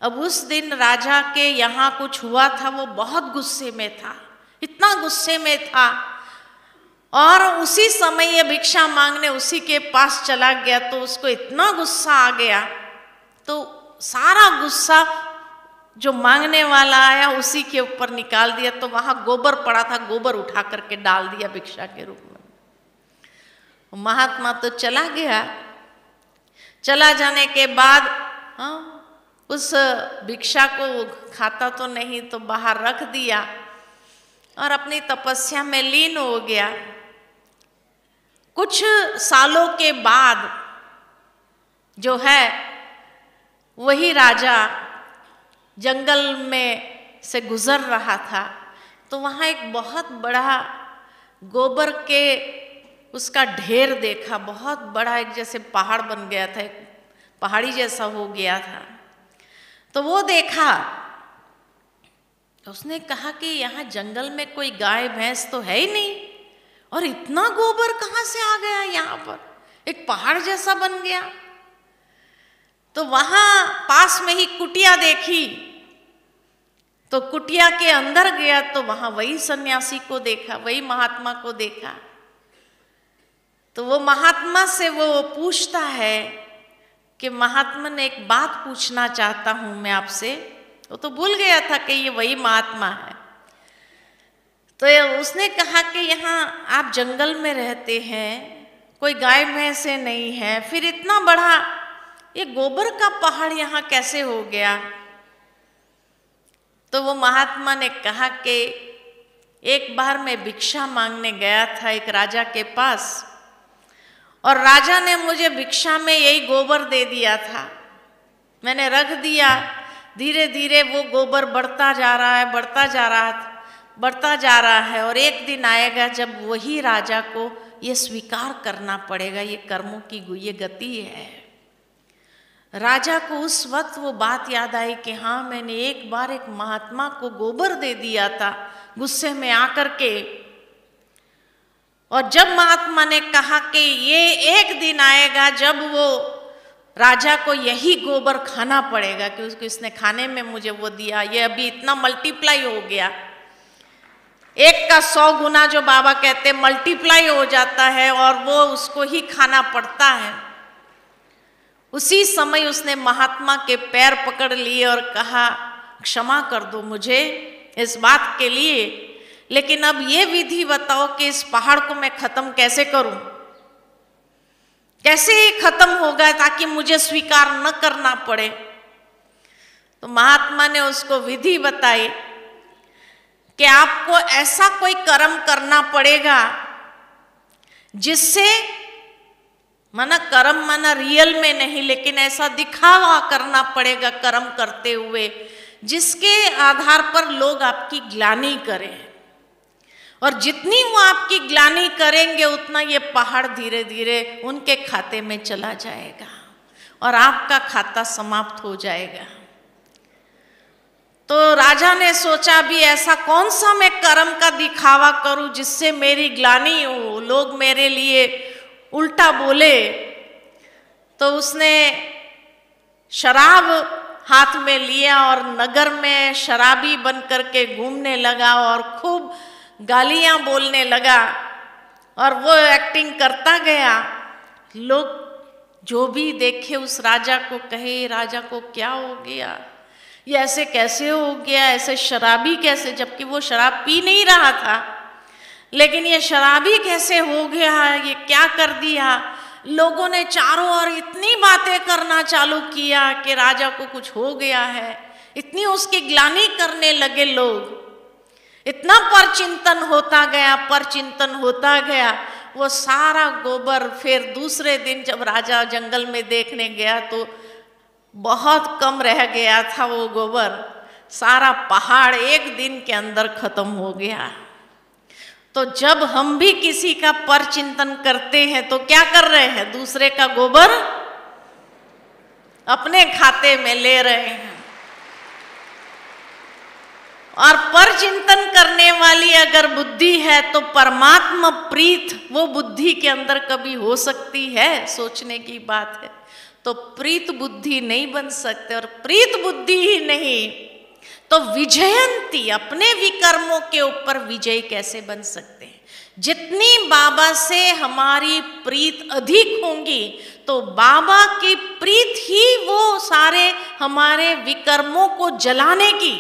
अब उस दिन राजा के यहाँ कुछ हुआ था, वो बहुत गुस्से में था, इतना गुस्से में था, और उसी समय ये भिक्षा मांगने उसी के पास चला गया, तो उसको इतना गुस्सा आ गया, तो सारा गुस्सा जो मांगने वाला आया उसी के ऊपर निकाल दिया। तो वहां गोबर पड़ा था, गोबर उठा करके डाल दिया भिक्षा के रूप में। महात्मा तो चला गया। चला जाने के बाद उस भिक्षा को खाता तो नहीं, तो बाहर रख दिया और अपनी तपस्या में लीन हो गया। कुछ सालों के बाद जो है वही राजा जंगल में से गुजर रहा था, तो वहाँ एक बहुत बड़ा गोबर के उसका ढेर देखा, बहुत बड़ा, एक जैसे पहाड़ बन गया था, एक पहाड़ी जैसा हो गया था। तो वो देखा, तो उसने कहा कि यहाँ जंगल में कोई गाय भैंस तो है ही नहीं, और इतना गोबर कहाँ से आ गया यहाँ पर, एक पहाड़ जैसा बन गया। तो वहाँ पास में ही कुटिया देखी, तो कुटिया के अंदर गया, तो वहाँ वही सन्यासी को देखा, वही महात्मा को देखा। तो वो महात्मा से वो पूछता है कि महात्मा ने एक बात पूछना चाहता हूँ मैं आपसे। वो तो भूल गया था कि ये वही महात्मा है। तो उसने कहा कि यहाँ आप जंगल में रहते हैं, कोई गाय भैंस नहीं है, फिर इतना बड़ा ये गोबर का पहाड़ यहाँ कैसे हो गया। तो वो महात्मा ने कहा कि एक बार मैं भिक्षा मांगने गया था एक राजा के पास, और राजा ने मुझे भिक्षा में यही गोबर दे दिया था, मैंने रख दिया। धीरे धीरे वो गोबर बढ़ता जा रहा है, बढ़ता जा रहा है, और एक दिन आएगा जब वही राजा को ये स्वीकार करना पड़ेगा, ये कर्मों की ये गति है। राजा को उस वक्त वो बात याद आई कि हाँ, मैंने एक बार एक महात्मा को गोबर दे दिया था गुस्से में आकर के। और जब महात्मा ने कहा कि ये एक दिन आएगा जब वो राजा को यही गोबर खाना पड़ेगा, कि उसको इसने खाने में मुझे वो दिया, ये अभी इतना मल्टीप्लाई हो गया, 1 का 100 गुना जो बाबा कहते मल्टीप्लाई हो जाता है, और वो उसको ही खाना पड़ता है। उसी समय उसने महात्मा के पैर पकड़ लिए और कहा, क्षमा कर दो मुझे इस बात के लिए, लेकिन अब ये विधि बताओ कि इस पहाड़ को मैं खत्म कैसे करूं, कैसे खत्म होगा ताकि मुझे स्वीकार न करना पड़े। तो महात्मा ने उसको विधि बताई कि आपको ऐसा कोई कर्म करना पड़ेगा जिससे, माना कर्म माना रियल में नहीं, लेकिन ऐसा दिखावा करना पड़ेगा कर्म करते हुए जिसके आधार पर लोग आपकी ग्लानि करें, और जितनी वो आपकी ग्लानि करेंगे उतना ये पहाड़ धीरे धीरे उनके खाते में चला जाएगा और आपका खाता समाप्त हो जाएगा। तो राजा ने सोचा भी ऐसा कौन सा मैं कर्म का दिखावा करूं जिससे मेरी ग्लानि हो, लोग मेरे लिए उल्टा बोले। तो उसने शराब हाथ में लिया और नगर में शराबी बन करके घूमने लगा और खूब गालियां बोलने लगा और वो एक्टिंग करता गया। लोग जो भी देखे उस राजा को कहे, राजा को क्या हो गया, ये ऐसे कैसे हो गया, ऐसे शराबी कैसे, जबकि वो शराब पी नहीं रहा था, लेकिन ये शराबी कैसे हो गया, ये क्या कर दिया। लोगों ने चारों ओर इतनी बातें करना चालू किया कि राजा को कुछ हो गया है, इतनी उसकी ग्लानि करने लगे लोग। इतना परचिंतन होता गया, परचिंतन होता गया। वो सारा गोबर फिर दूसरे दिन जब राजा जंगल में देखने गया तो बहुत कम रह गया था वो गोबर। सारा पहाड़ एक दिन के अंदर खत्म हो गया। तो जब हम भी किसी का परचिंतन करते हैं तो क्या कर रहे हैं, दूसरे का गोबर अपने खाते में ले रहे हैं। और परचिंतन करने वाली अगर बुद्धि है तो परमात्मा प्रीत वो बुद्धि के अंदर कभी हो सकती है, सोचने की बात है। तो प्रीत बुद्धि नहीं बन सकते, और प्रीत बुद्धि ही नहीं तो विजयंती, अपने विकर्मों के ऊपर विजय कैसे बन सकते हैं। जितनी बाबा से हमारी प्रीत अधिक होंगी तो बाबा की प्रीत ही वो सारे हमारे विकर्मों को जलाने की,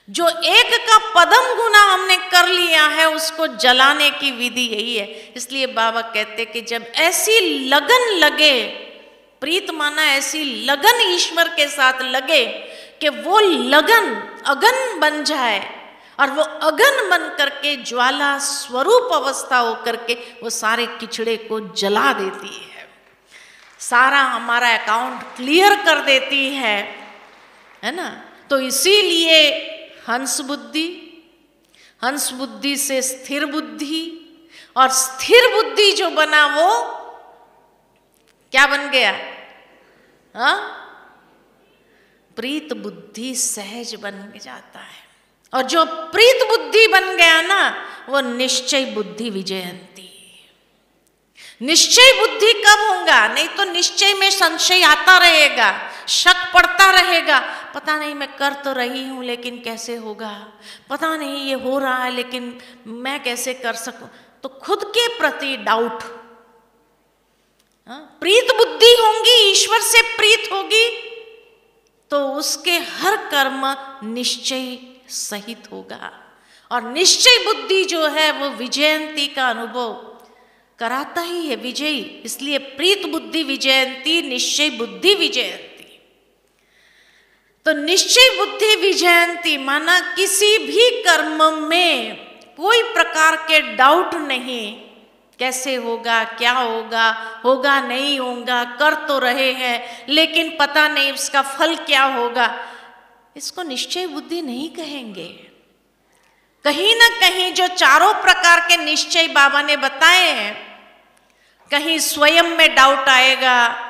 जो एक का पदम गुना हमने कर लिया है उसको जलाने की विधि यही है। इसलिए बाबा कहते कि जब ऐसी लगन लगे, प्रीत माना ऐसी लगन ईश्वर के साथ लगे कि वो लगन अगन बन जाए, और वो अगन बन करके ज्वाला स्वरूप अवस्था होकर के वो सारे किचड़े को जला देती है, सारा हमारा अकाउंट क्लियर कर देती है ना। तो इसीलिए हंस बुद्धि से स्थिर बुद्धि, और स्थिर बुद्धि जो बना वो क्या बन गया, हाँ, प्रीत बुद्धि सहज बन जाता है। और जो प्रीत बुद्धि बन गया ना वो निश्चय बुद्धि विजयंती। निश्चय बुद्धि कब होगा, नहीं तो निश्चय में संशय आता रहेगा, शक पड़ता रहेगा, पता नहीं मैं कर तो रही हूं लेकिन कैसे होगा, पता नहीं ये हो रहा है लेकिन मैं कैसे कर सकूं। तो खुद के प्रति डाउट। प्रीत बुद्धि होंगी, ईश्वर से प्रीत होगी तो उसके हर कर्म निश्चय सहित होगा। और निश्चय बुद्धि जो है वो विजयंती का अनुभव कराता ही है, विजयी। इसलिए प्रीत बुद्धि विजयंती, निश्चय बुद्धि विजयंती। तो निश्चय बुद्धि विजयंती माना किसी भी कर्म में कोई प्रकार के डाउट नहीं, कैसे होगा, क्या होगा, होगा नहीं होगा, कर तो रहे हैं लेकिन पता नहीं उसका फल क्या होगा। इसको निश्चय बुद्धि नहीं कहेंगे। कहीं ना कहीं जो चारों प्रकार के निश्चय बाबा ने बताए हैं, कहीं स्वयं में डाउट आएगा,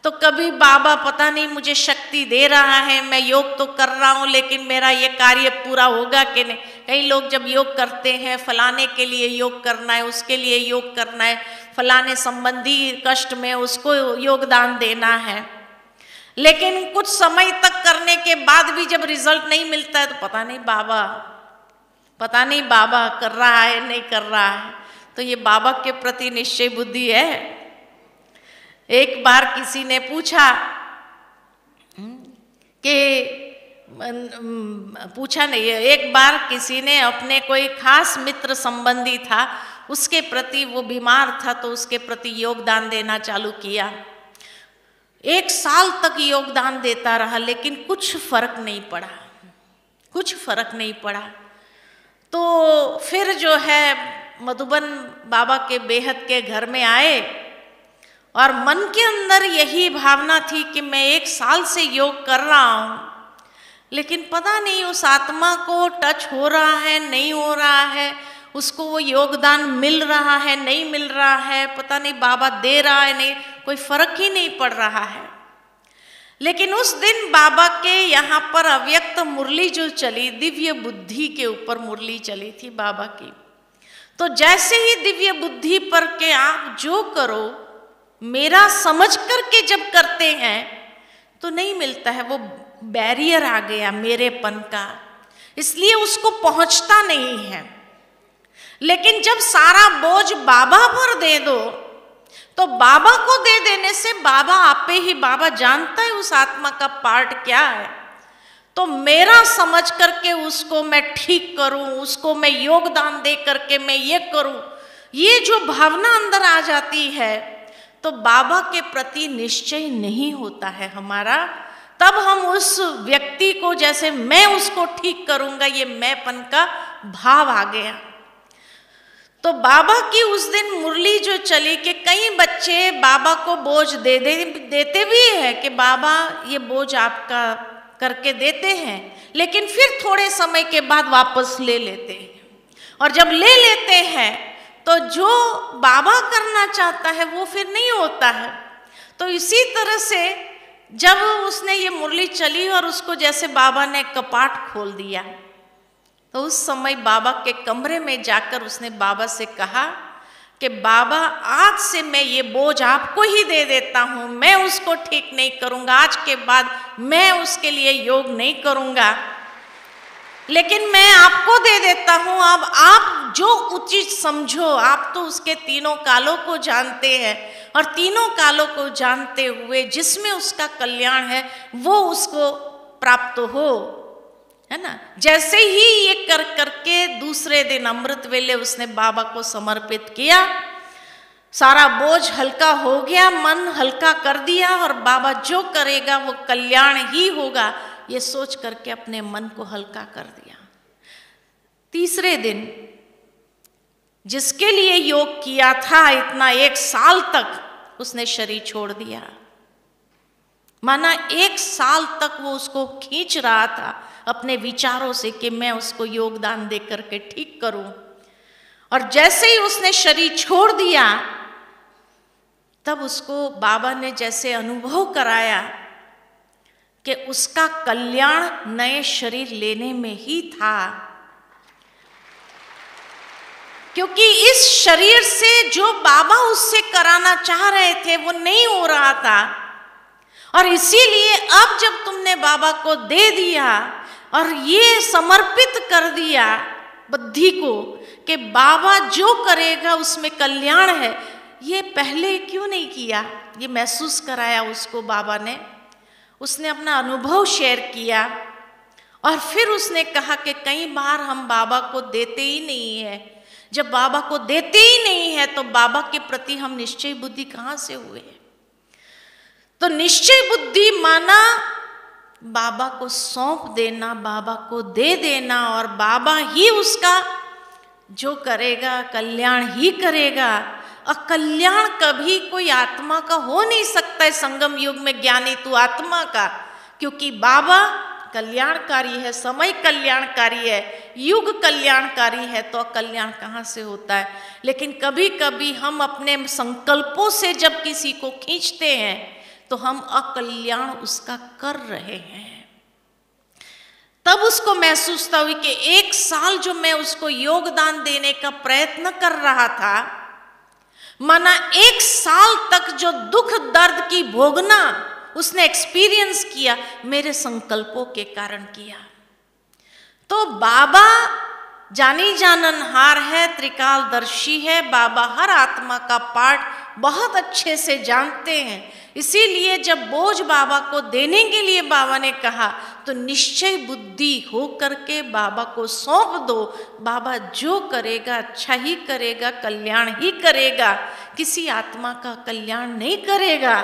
तो कभी बाबा पता नहीं मुझे शक्ति दे रहा है, मैं योग तो कर रहा हूं लेकिन मेरा ये कार्य पूरा होगा कि नहीं। कई लोग जब योग करते हैं, फलाने के लिए योग करना है, उसके लिए योग करना है, फलाने संबंधी कष्ट में उसको योगदान देना है, लेकिन कुछ समय तक करने के बाद भी जब रिजल्ट नहीं मिलता है तो पता नहीं बाबा कर रहा है नहीं कर रहा है। तो ये बाबा के प्रति निश्चय बुद्धि है। एक बार किसी ने पूछा कि एक बार किसी ने अपने कोई खास मित्र संबंधी था, उसके प्रति वो बीमार था तो उसके प्रति योगदान देना चालू किया। 1 साल तक योगदान देता रहा लेकिन कुछ फर्क नहीं पड़ा। तो फिर जो है मधुबन बाबा के बेहद के घर में आए और मन के अंदर यही भावना थी कि मैं 1 साल से योग कर रहा हूं लेकिन पता नहीं उस आत्मा को टच हो रहा है नहीं हो रहा है, उसको वो योगदान मिल रहा है नहीं मिल रहा है, पता नहीं बाबा दे रहा है नहीं, कोई फर्क ही नहीं पड़ रहा है। लेकिन उस दिन बाबा के यहाँ पर अव्यक्त मुरली जो चली, दिव्य बुद्धि के ऊपर मुरली चली थी बाबा की, तो जैसे ही दिव्य बुद्धि पर के आप जो करो मेरा समझ करके जब करते हैं तो नहीं मिलता है, वो बैरियर आ गया मेरेपन का, इसलिए उसको पहुंचता नहीं है। लेकिन जब सारा बोझ बाबा पर दे दो तो बाबा को दे देने से बाबा आपे ही, बाबा जानता है उस आत्मा का पार्ट क्या है, तो मेरा समझ करके उसको मैं ठीक करूं, उसको मैं योगदान दे करके मैं ये करूं, ये जो भावना अंदर आ जाती है तो बाबा के प्रति निश्चय नहीं होता है हमारा। तब हम उस व्यक्ति को, जैसे मैं उसको ठीक करूंगा, ये मैंपन का भाव आ गया। तो बाबा की उस दिन मुरली जो चली कि कई बच्चे बाबा को बोझ देते भी है कि बाबा ये बोझ आपका करके देते हैं, लेकिन फिर थोड़े समय के बाद वापस ले लेते हैं, और जब ले लेते हैं तो जो बाबा करना चाहता है वो फिर नहीं होता है। तो इसी तरह से जब उसने ये मुरली चली और उसको जैसे बाबा ने कपाट खोल दिया, तो उस समय बाबा के कमरे में जाकर उसने बाबा से कहा कि बाबा आज से मैं ये बोझ आपको ही दे देता हूँ, मैं उसको ठीक नहीं करूँगा, आज के बाद मैं उसके लिए योग नहीं करूँगा, लेकिन मैं आपको दे देता हूँ। अब आप जो उचित समझो, आप तो उसके तीनों कालों को जानते हैं, और तीनों कालों को जानते हुए जिसमें उसका कल्याण है वो उसको प्राप्त हो, है ना। जैसे ही ये कर करके दूसरे दिन अमृत वेले उसने बाबा को समर्पित किया, सारा बोझ हल्का हो गया, मन हल्का कर दिया, और बाबा जो करेगा वो कल्याण ही होगा, ये सोच करके अपने मन को हल्का कर दिया। तीसरे दिन जिसके लिए योग किया था इतना 1 साल तक, उसने शरीर छोड़ दिया। माना 1 साल तक वो उसको खींच रहा था अपने विचारों से कि मैं उसको योगदान दे करके ठीक करूं, और जैसे ही उसने शरीर छोड़ दिया तब उसको बाबा ने जैसे अनुभव कराया कि उसका कल्याण नए शरीर लेने में ही था, क्योंकि इस शरीर से जो बाबा उससे कराना चाह रहे थे वो नहीं हो रहा था। और इसीलिए अब जब तुमने बाबा को दे दिया और ये समर्पित कर दिया बुद्धि को कि बाबा जो करेगा उसमें कल्याण है, ये पहले क्यों नहीं किया? ये महसूस कराया उसको बाबा ने, उसने अपना अनुभव शेयर किया, और फिर उसने कहा कि कई बार हम बाबा को देते ही नहीं है। जब बाबा को देते ही नहीं है तो बाबा के प्रति हम निश्चय बुद्धि कहाँ से हुए? तो निश्चय बुद्धि माना बाबा को सौंप देना, बाबा को दे देना, और बाबा ही उसका जो करेगा कल्याण ही करेगा। अकल्याण कभी कोई आत्मा का हो नहीं सकता है संगम युग में, ज्ञानी तू आत्मा का, क्योंकि बाबा कल्याणकारी है, समय कल्याणकारी है, युग कल्याणकारी है, तो अकल्याण कहाँ से होता है? लेकिन कभी कभी हम अपने संकल्पों से जब किसी को खींचते हैं तो हम अकल्याण उसका कर रहे हैं। तब उसको महसूस हुई कि 1 साल जो मैं उसको योगदान देने का प्रयत्न कर रहा था, माना 1 साल तक जो दुख दर्द की भोगना उसने एक्सपीरियंस किया, मेरे संकल्पों के कारण किया। तो बाबा जानी जाननहार है, त्रिकालदर्शी है, बाबा हर आत्मा का पार्ट बहुत अच्छे से जानते हैं। इसीलिए जब बोझ बाबा को देने के लिए बाबा ने कहा तो निश्चय बुद्धि हो करके बाबा को सौंप दो। बाबा जो करेगा अच्छा ही करेगा, कल्याण ही करेगा, किसी आत्मा का कल्याण नहीं करेगा।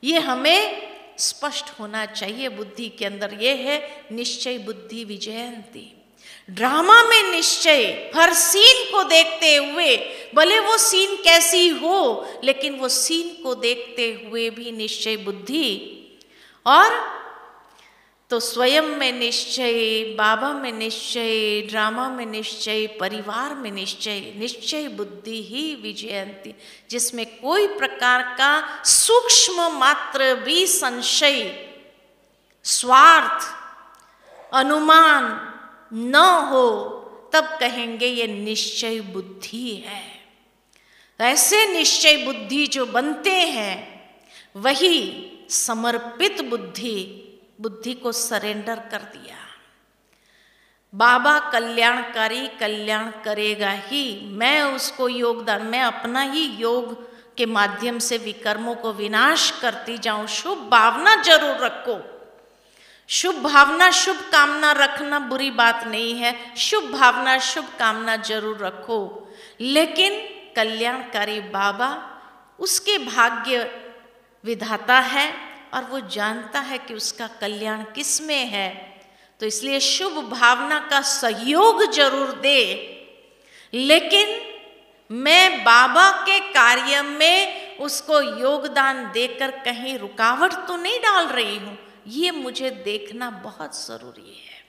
ये हमें स्पष्ट होना चाहिए बुद्धि के अंदर। ये है निश्चय बुद्धि विजयंती। ड्रामा में निश्चय, हर सीन को देखते हुए, भले वो सीन कैसी हो, लेकिन वो सीन को देखते हुए भी निश्चय बुद्धि। और तो स्वयं में निश्चय, बाबा में निश्चय, ड्रामा में निश्चय, परिवार में निश्चय, निश्चय बुद्धि ही विजयंती, जिसमें कोई प्रकार का सूक्ष्म मात्र भी संशय, स्वार्थ, अनुमान न हो, तब कहेंगे ये निश्चय बुद्धि है। ऐसे निश्चय बुद्धि जो बनते हैं वही समर्पित बुद्धि, बुद्धि को सरेंडर कर दिया। बाबा कल्याणकारी, कल्याण करेगा ही, मैं उसको योगदान, मैं अपना ही योग के माध्यम से विकर्मों को विनाश करती जाऊं। शुभ भावना जरूर रखो, शुभ भावना, शुभ कामना रखना बुरी बात नहीं है, शुभ भावना, शुभ कामना जरूर रखो, लेकिन कल्याणकारी बाबा उसके भाग्य विधाता है और वो जानता है कि उसका कल्याण किस में है। तो इसलिए शुभ भावना का सहयोग जरूर दे, लेकिन मैं बाबा के कार्य में उसको योगदान देकर कहीं रुकावट तो नहीं डाल रही हूं, ये मुझे देखना बहुत जरूरी है।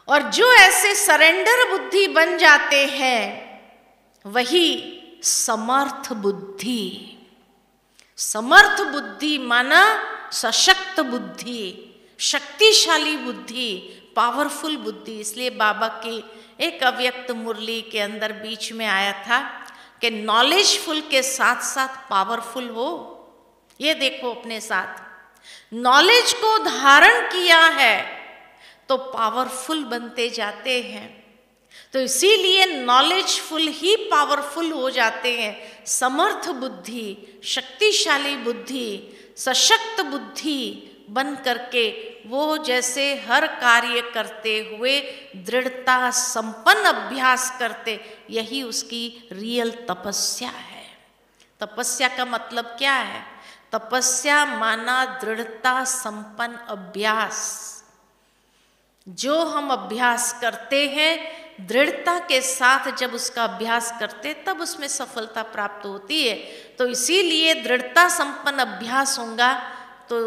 और जो ऐसे सरेंडर बुद्धि बन जाते हैं वही समर्थ बुद्धि। समर्थ बुद्धि माना सशक्त बुद्धि, शक्तिशाली बुद्धि, पावरफुल बुद्धि। इसलिए बाबा की एक अव्यक्त मुरली के अंदर बीच में आया था कि नॉलेजफुल के साथ साथ पावरफुल हो। ये देखो अपने साथ, नॉलेज को धारण किया है तो पावरफुल बनते जाते हैं। तो इसीलिए नॉलेजफुल ही पावरफुल हो जाते हैं। समर्थ बुद्धि, शक्तिशाली बुद्धि, सशक्त बुद्धि बन करके वो जैसे हर कार्य करते हुए दृढ़ता संपन्न अभ्यास करते, यही उसकी रियल तपस्या है। तपस्या का मतलब क्या है? तपस्या माना दृढ़ता संपन्न अभ्यास। जो हम अभ्यास करते हैं दृढ़ता के साथ, जब उसका अभ्यास करते तब उसमें सफलता प्राप्त होती है। तो इसीलिए दृढ़ता संपन्न अभ्यास होगा तो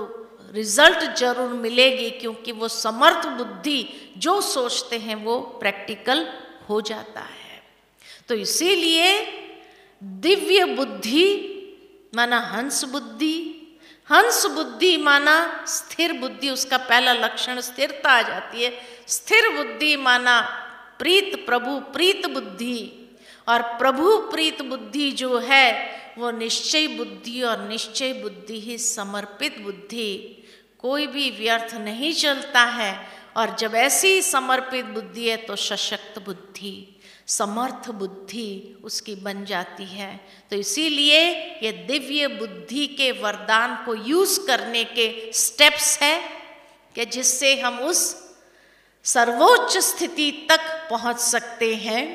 रिजल्ट जरूर मिलेगी, क्योंकि वो समर्थ बुद्धि जो सोचते हैं वो प्रैक्टिकल हो जाता है। तो इसीलिए दिव्य बुद्धि माना हंस बुद्धि, हंस बुद्धि माना स्थिर बुद्धि, उसका पहला लक्षण स्थिरता आ जाती है। स्थिर बुद्धि माना प्रीत प्रभु प्रीत बुद्धि, और प्रभु प्रीत बुद्धि जो है वो निश्चय बुद्धि, और निश्चय बुद्धि ही समर्पित बुद्धि। कोई भी व्यर्थ नहीं चलता है, और जब ऐसी समर्पित बुद्धि है तो सशक्त बुद्धि, समर्थ बुद्धि उसकी बन जाती है। तो इसीलिए ये दिव्य बुद्धि के वरदान को यूज करने के स्टेप्स है कि जिससे हम उस सर्वोच्च स्थिति तक पहुंच सकते हैं।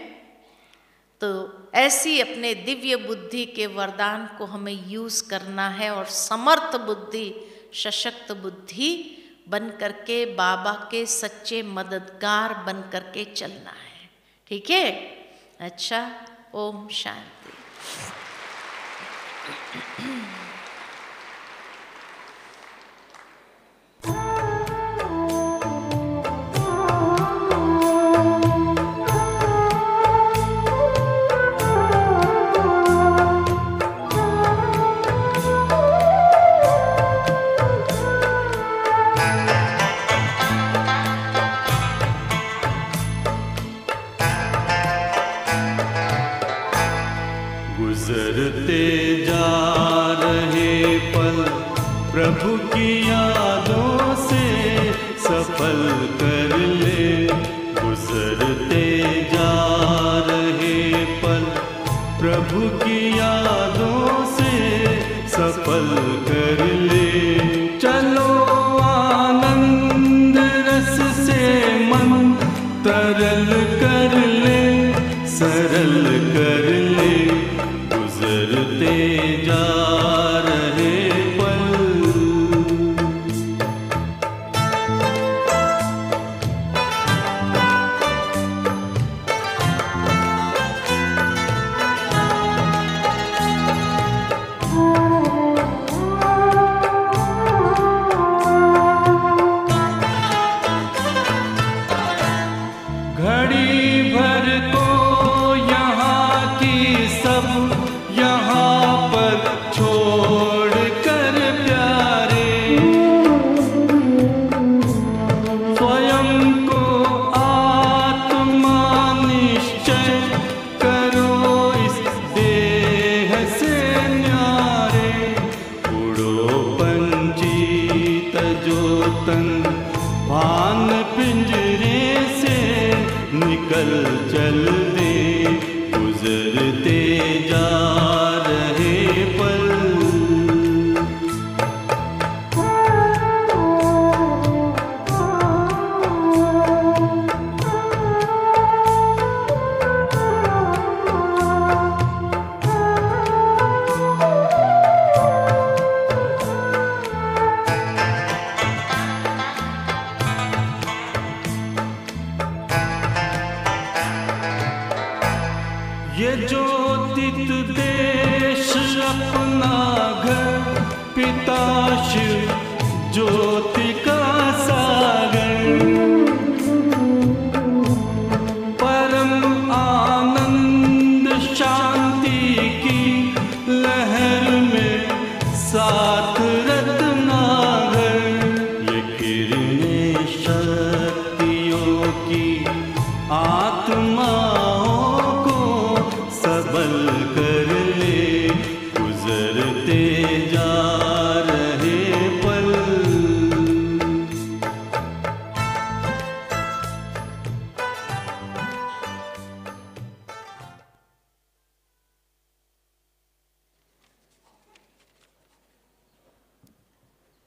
तो ऐसी अपने दिव्य बुद्धि के वरदान को हमें यूज करना है, और समर्थ बुद्धि, सशक्त बुद्धि बन करके बाबा के सच्चे मददगार बन करके चलना है। ठीक है? अच्छा, ओम शांति। गुजरते जा रहे पल प्रभु की यादों से सफल कर ले। गुजरते जा रहे पल प्रभु की यादों से सफल कर ले। चलो आनंद रस से मन तरल कर ले, सरल कर ले। गुजरते जा रहे पल स्वयं को आत्मा निश्चय करो इस देह से न्यारे। उड़ो पंछी तजो तन भान पिंजरे से निकल चल दे, गुजरते जा रहे पल। ये ज्योतित देश अपना घर, पिता शिव ज्योति